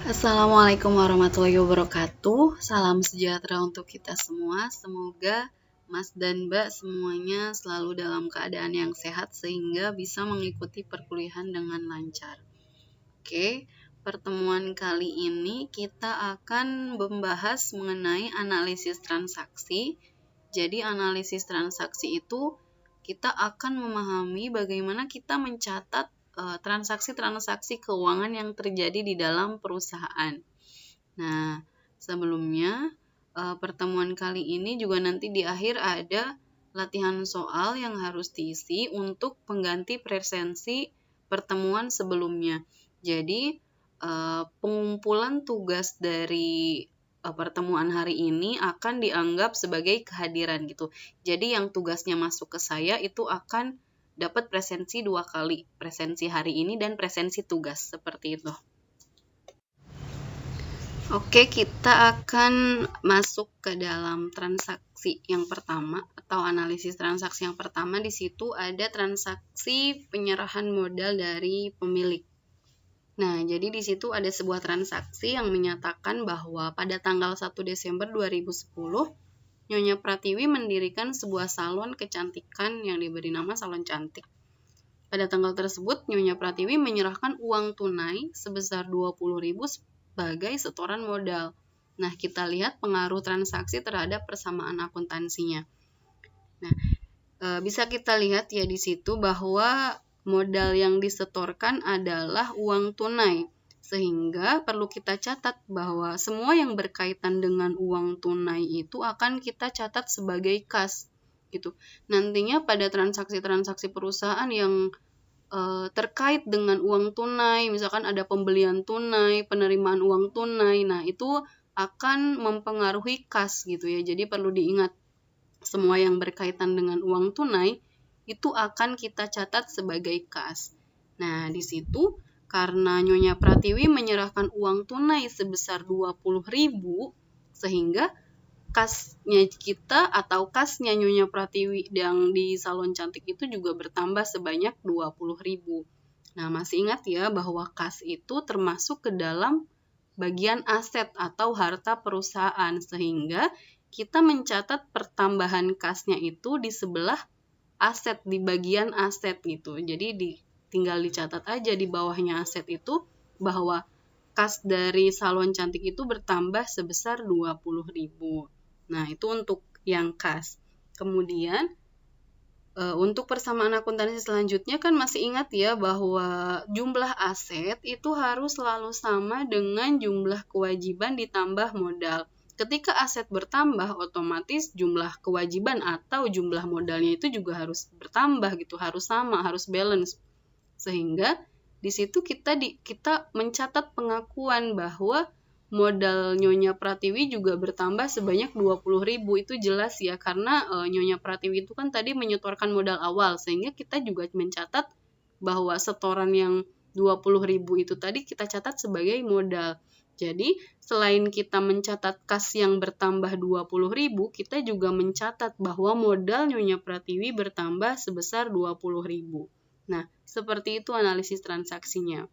Assalamualaikum warahmatullahi wabarakatuh. Salam sejahtera untuk kita semua. Semoga Mas dan Mbak semuanya selalu dalam keadaan yang sehat sehingga bisa mengikuti perkuliahan dengan lancar. Oke, pertemuan kali ini kita akan membahas mengenai analisis transaksi. Jadi analisis transaksi itu kita akan memahami bagaimana kita mencatat transaksi-transaksi keuangan yang terjadi di dalam perusahaan. Nah, sebelumnya pertemuan kali ini juga nanti di akhir ada latihan soal yang harus diisi untuk pengganti presensi pertemuan sebelumnya. Jadi, pengumpulan tugas dari pertemuan hari ini akan dianggap sebagai kehadiran gitu. Jadi yang tugasnya masuk ke saya itu akan dapat presensi 2 kali, presensi hari ini dan presensi tugas, seperti itu. Oke, kita akan masuk ke dalam transaksi yang pertama atau analisis transaksi yang pertama. Di situ ada transaksi penyerahan modal dari pemilik. Nah, jadi di situ ada sebuah transaksi yang menyatakan bahwa pada tanggal 1 Desember 2010, Nyonya Pratiwi mendirikan sebuah salon kecantikan yang diberi nama Salon Cantik. Pada tanggal tersebut, Nyonya Pratiwi menyerahkan uang tunai sebesar 20.000 sebagai setoran modal. Nah, kita lihat pengaruh transaksi terhadap persamaan akuntansinya. Nah, bisa kita lihat ya di situ bahwa modal yang disetorkan adalah uang tunai. Sehingga perlu kita catat bahwa semua yang berkaitan dengan uang tunai itu akan kita catat sebagai kas gitu. Nantinya pada transaksi-transaksi perusahaan yang terkait dengan uang tunai, misalkan ada pembelian tunai, penerimaan uang tunai, nah itu akan mempengaruhi kas gitu ya. Jadi perlu diingat semua yang berkaitan dengan uang tunai itu akan kita catat sebagai kas. Nah, di situ karena Nyonya Pratiwi menyerahkan uang tunai sebesar 20.000 sehingga kasnya kita atau kasnya Nyonya Pratiwi yang di Salon Cantik itu juga bertambah sebanyak 20.000. Nah, masih ingat ya bahwa kas itu termasuk ke dalam bagian aset atau harta perusahaan sehingga kita mencatat pertambahan kasnya itu di sebelah aset, di bagian aset gitu. Jadi tinggal dicatat aja di bawahnya aset itu bahwa kas dari Salon Cantik itu bertambah sebesar 20.000. Nah, itu untuk yang kas. Kemudian untuk persamaan akuntansi selanjutnya kan masih ingat ya bahwa jumlah aset itu harus selalu sama dengan jumlah kewajiban ditambah modal. Ketika aset bertambah, otomatis jumlah kewajiban atau jumlah modalnya itu juga harus bertambah gitu, harus sama, harus balance. Sehingga di situ kita mencatat pengakuan bahwa modal Nyonya Pratiwi juga bertambah sebanyak 20.000. Itu jelas ya karena Nyonya Pratiwi itu kan tadi menyetorkan modal awal sehingga kita juga mencatat bahwa setoran yang 20.000 itu tadi kita catat sebagai modal. Jadi, selain kita mencatat kas yang bertambah 20.000, kita juga mencatat bahwa modal Nyonya Pratiwi bertambah sebesar 20.000. Nah, seperti itu analisis transaksinya.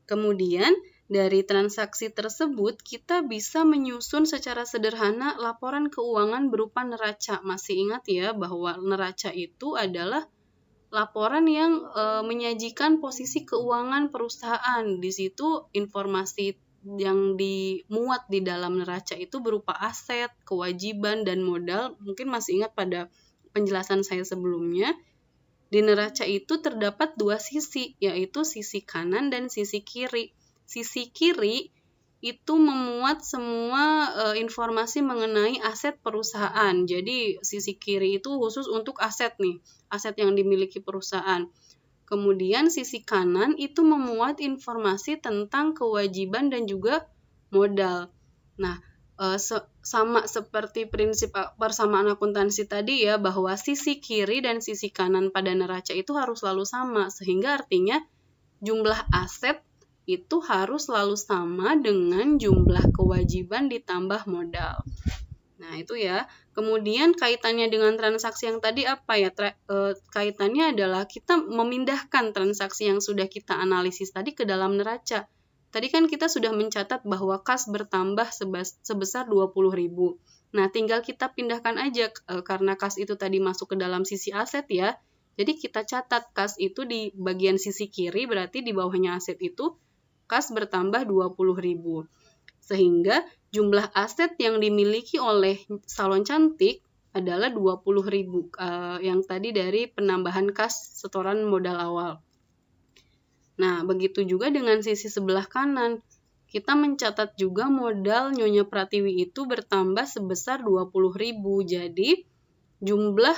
Kemudian, dari transaksi tersebut, kita bisa menyusun secara sederhana laporan keuangan berupa neraca. Masih ingat ya bahwa neraca itu adalah laporan yang menyajikan posisi keuangan perusahaan. Di situ informasi yang dimuat di dalam neraca itu berupa aset, kewajiban, dan modal. Mungkin masih ingat pada penjelasan saya sebelumnya. Di neraca itu terdapat dua sisi, yaitu sisi kanan dan sisi kiri. Sisi kiri itu memuat semua informasi mengenai aset perusahaan. Jadi sisi kiri itu khusus untuk aset nih, aset yang dimiliki perusahaan. Kemudian sisi kanan itu memuat informasi tentang kewajiban dan juga modal. Nah, sama seperti prinsip persamaan akuntansi tadi ya, bahwa sisi kiri dan sisi kanan pada neraca itu harus selalu sama, sehingga artinya jumlah aset itu harus selalu sama dengan jumlah kewajiban ditambah modal. Nah, itu ya. Kemudian kaitannya dengan transaksi yang tadi apa ya? Kaitannya adalah kita memindahkan transaksi yang sudah kita analisis tadi ke dalam neraca. tadi kan kita sudah mencatat bahwa kas bertambah sebesar 20.000. Nah, tinggal kita pindahkan aja karena kas itu tadi masuk ke dalam sisi aset ya. Jadi kita catat kas itu di bagian sisi kiri, berarti di bawahnya aset itu kas bertambah 20.000. Sehingga jumlah aset yang dimiliki oleh salon cantik adalah 20.000 yang tadi dari penambahan kas setoran modal awal. Nah, begitu juga dengan sisi sebelah kanan. Kita mencatat juga modal Nyonya Pratiwi itu bertambah sebesar 20.000. Jadi jumlah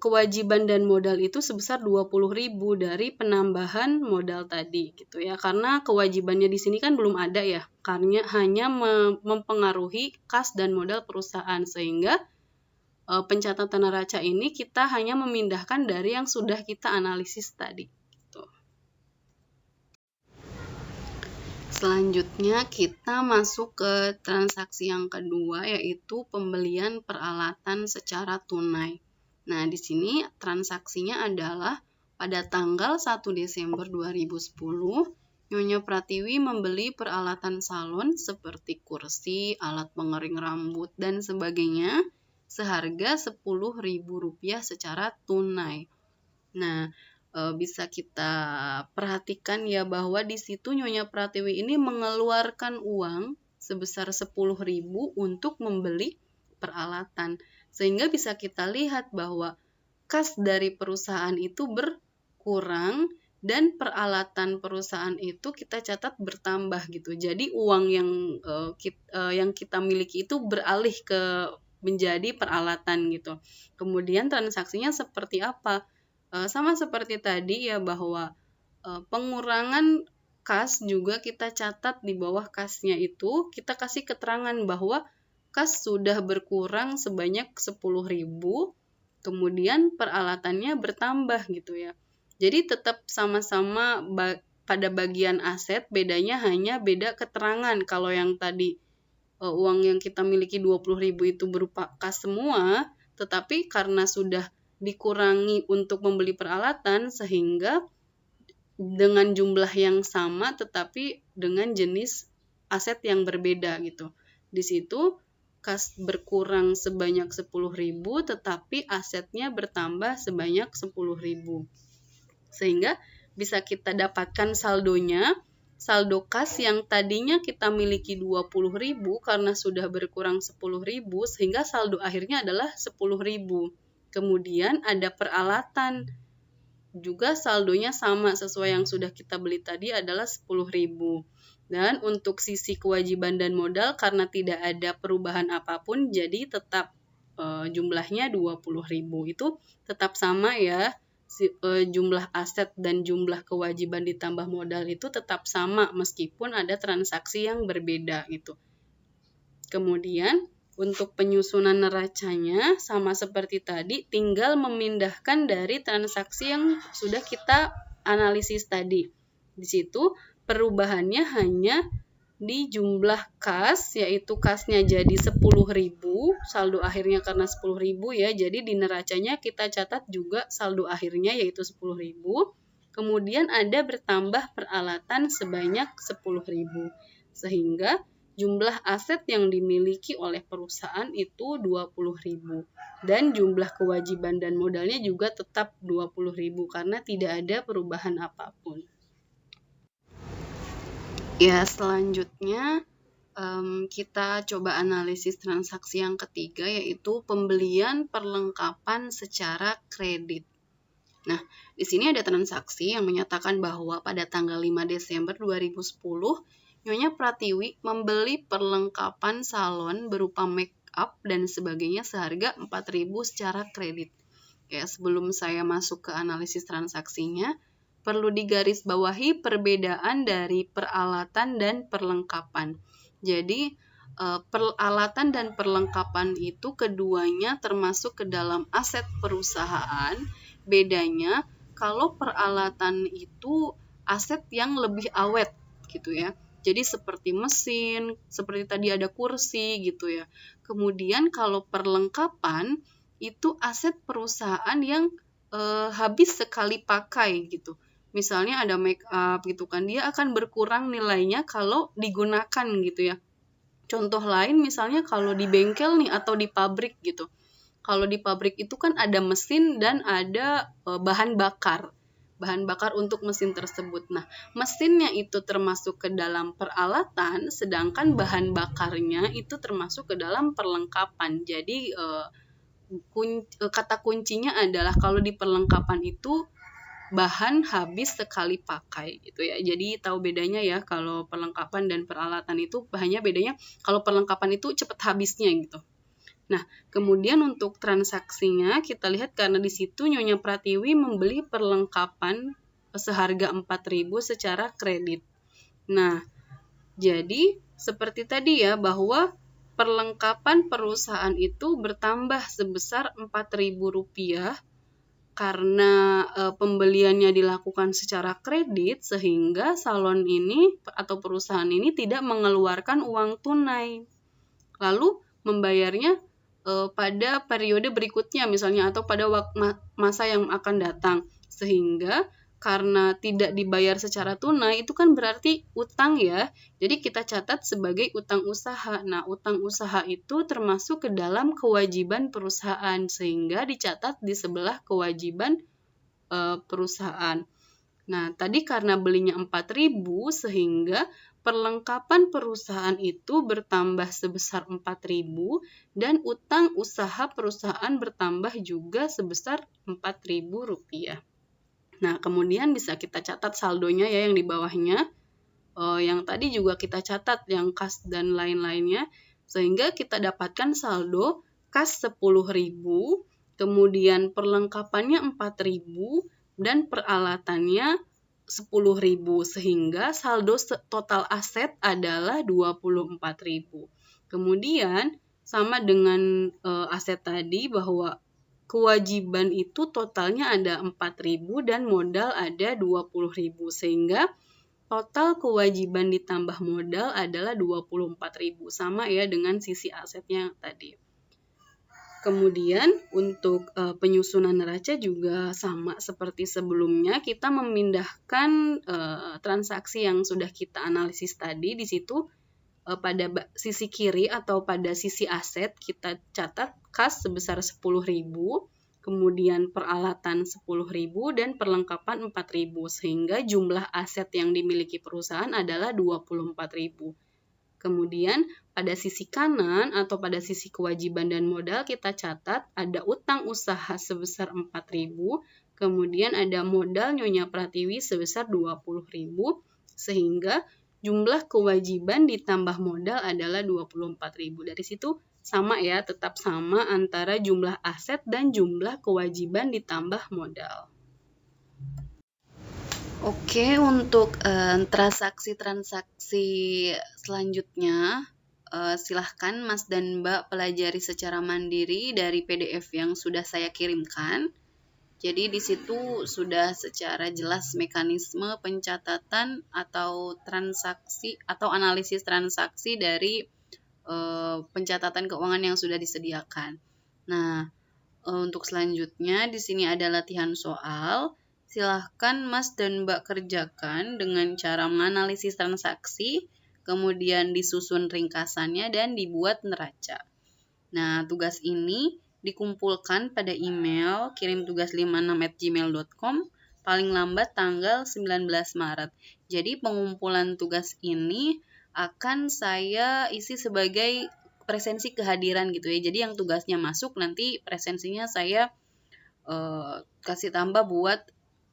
kewajiban dan modal itu sebesar 20.000 dari penambahan modal tadi gitu ya. Karena kewajibannya di sini kan belum ada ya. Karena hanya mempengaruhi kas dan modal perusahaan, sehingga pencatatan neraca ini kita hanya memindahkan dari yang sudah kita analisis tadi gitu. Selanjutnya kita masuk ke transaksi yang kedua, yaitu pembelian peralatan secara tunai. Nah, di sini transaksinya adalah pada tanggal 1 Desember 2010, Nyonya Pratiwi membeli peralatan salon seperti kursi, alat pengering rambut, dan sebagainya seharga Rp10.000 secara tunai. Nah, bisa kita perhatikan ya bahwa di situ Nyonya Pratiwi ini mengeluarkan uang sebesar 10.000 untuk membeli peralatan. Sehingga bisa kita lihat bahwa kas dari perusahaan itu berkurang dan peralatan perusahaan itu kita catat bertambah gitu. Jadi uang yang kita miliki itu beralih ke menjadi peralatan gitu. Kemudian transaksinya seperti apa? Sama seperti tadi ya, bahwa pengurangan kas juga kita catat di bawah kasnya itu kita kasih keterangan bahwa kas sudah berkurang sebanyak 10.000, kemudian peralatannya bertambah gitu ya. Jadi tetap sama-sama pada bagian aset, bedanya hanya beda keterangan. Kalau yang tadi uang yang kita miliki 20.000 itu berupa kas semua, tetapi karena sudah dikurangi untuk membeli peralatan sehingga dengan jumlah yang sama tetapi dengan jenis aset yang berbeda gitu. Di situ kas berkurang sebanyak 10.000 tetapi asetnya bertambah sebanyak 10.000. Sehingga bisa kita dapatkan saldonya, saldo kas yang tadinya kita miliki 20.000 karena sudah berkurang 10.000 sehingga saldo akhirnya adalah 10.000. Kemudian ada peralatan, juga saldonya sama sesuai yang sudah kita beli tadi adalah 10.000. Dan untuk sisi kewajiban dan modal karena tidak ada perubahan apapun, jadi tetap jumlahnya 20.000. Itu tetap sama ya, jumlah aset dan jumlah kewajiban ditambah modal itu tetap sama meskipun ada transaksi yang berbeda gitu. Kemudian untuk penyusunan neracanya sama seperti tadi, tinggal memindahkan dari transaksi yang sudah kita analisis tadi. Di situ perubahannya hanya di jumlah kas, yaitu kasnya jadi 10.000, saldo akhirnya karena 10.000 ya, jadi di neracanya kita catat juga saldo akhirnya yaitu 10.000. Kemudian ada bertambah peralatan sebanyak 10.000. Sehingga jumlah aset yang dimiliki oleh perusahaan itu 20.000 dan jumlah kewajiban dan modalnya juga tetap 20.000 karena tidak ada perubahan apapun. Ya, selanjutnya kita coba analisis transaksi yang ketiga, yaitu pembelian perlengkapan secara kredit. Nah, di sini ada transaksi yang menyatakan bahwa pada tanggal 5 Desember 2010 Nyonya Pratiwi membeli perlengkapan salon berupa make up dan sebagainya seharga 4.000 secara kredit. Ya, sebelum saya masuk ke analisis transaksinya, perlu digarisbawahi perbedaan dari peralatan dan perlengkapan. Jadi, peralatan dan perlengkapan itu keduanya termasuk ke dalam aset perusahaan. Bedanya, kalau peralatan itu aset yang lebih awet gitu ya. Jadi seperti mesin, seperti tadi ada kursi gitu ya. Kemudian kalau perlengkapan itu aset perusahaan yang habis sekali pakai gitu. misalnya ada make up gitu kan, dia akan berkurang nilainya kalau digunakan gitu ya. Contoh lain misalnya kalau di bengkel nih atau di pabrik gitu. Kalau di pabrik itu kan ada mesin dan ada bahan bakar. Bahan bakar untuk mesin tersebut. Nah, mesinnya itu termasuk ke dalam peralatan, sedangkan bahan bakarnya itu termasuk ke dalam perlengkapan. Jadi kata kuncinya adalah kalau di perlengkapan itu bahan habis sekali pakai gitu ya. Jadi tahu bedanya ya, kalau perlengkapan dan peralatan itu bahannya bedanya, kalau perlengkapan itu cepat habisnya gitu. Nah, kemudian untuk transaksinya kita lihat karena di situ Nyonya Pratiwi membeli perlengkapan seharga 4.000 secara kredit. Nah, jadi seperti tadi ya, bahwa perlengkapan perusahaan itu bertambah sebesar Rp4.000 karena pembeliannya dilakukan secara kredit, sehingga salon ini atau perusahaan ini tidak mengeluarkan uang tunai. Lalu membayarnya pada periode berikutnya misalnya, atau pada masa yang akan datang. Sehingga karena tidak dibayar secara tunai, itu kan berarti utang ya. Jadi kita catat sebagai utang usaha. Nah, utang usaha itu termasuk ke dalam kewajiban perusahaan, sehingga dicatat di sebelah kewajiban perusahaan. Nah, tadi karena belinya 4.000 sehingga perlengkapan perusahaan itu bertambah sebesar 4.000 dan utang usaha perusahaan bertambah juga sebesar Rp4.000. Nah, kemudian bisa kita catat saldonya ya yang di bawahnya. Yang tadi juga kita catat yang kas dan lain-lainnya, sehingga kita dapatkan saldo kas 10.000, kemudian perlengkapannya 4.000 dan peralatannya 10.000, sehingga saldo total aset adalah 24.000. Kemudian sama dengan aset tadi, bahwa kewajiban itu totalnya ada 4.000 dan modal ada 20.000, sehingga total kewajiban ditambah modal adalah 24.000, sama ya dengan sisi asetnya tadi. Kemudian untuk penyusunan neraca juga sama seperti sebelumnya, kita memindahkan transaksi yang sudah kita analisis tadi. Di situ pada sisi kiri atau pada sisi aset kita catat kas sebesar 10.000, kemudian peralatan 10.000 dan perlengkapan 4.000, sehingga jumlah aset yang dimiliki perusahaan adalah 24.000. Kemudian pada sisi kanan atau pada sisi kewajiban dan modal kita catat ada utang usaha sebesar 4.000, kemudian ada modal Nyonya Pratiwi sebesar 20.000, sehingga jumlah kewajiban ditambah modal adalah 24.000. Dari situ sama ya, tetap sama antara jumlah aset dan jumlah kewajiban ditambah modal. Oke, untuk transaksi-transaksi selanjutnya, silahkan Mas dan Mbak pelajari secara mandiri dari PDF yang sudah saya kirimkan. Jadi di situ sudah secara jelas mekanisme pencatatan atau transaksi atau analisis transaksi dari pencatatan keuangan yang sudah disediakan. Nah, untuk selanjutnya di sini ada latihan soal. Silahkan Mas dan Mbak kerjakan dengan cara menganalisis transaksi, kemudian disusun ringkasannya dan dibuat neraca. Nah, tugas ini dikumpulkan pada email kirimtugas56@gmail.com paling lambat tanggal 19 Maret. Jadi pengumpulan tugas ini akan saya isi sebagai presensi kehadiran gitu ya. Jadi yang tugasnya masuk nanti presensinya saya kasih tambah buat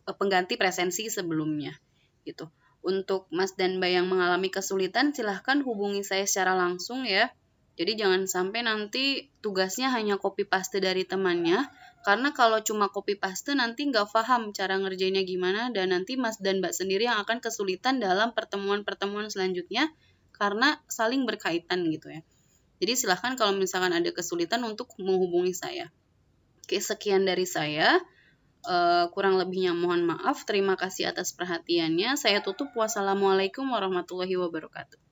pengganti presensi sebelumnya gitu. Untuk Mas dan Mbak yang mengalami kesulitan silahkan hubungi saya secara langsung ya. Jadi jangan sampai nanti tugasnya hanya copy paste dari temannya, karena kalau cuma copy paste nanti nggak paham cara ngerjainnya gimana, dan nanti Mas dan Mbak sendiri yang akan kesulitan dalam pertemuan-pertemuan selanjutnya karena saling berkaitan gitu ya. Jadi silahkan kalau misalkan ada kesulitan untuk menghubungi saya. Oke, sekian dari saya. Kurang lebihnya mohon maaf. Terima kasih atas perhatiannya. Saya tutup. Wassalamualaikum warahmatullahi wabarakatuh.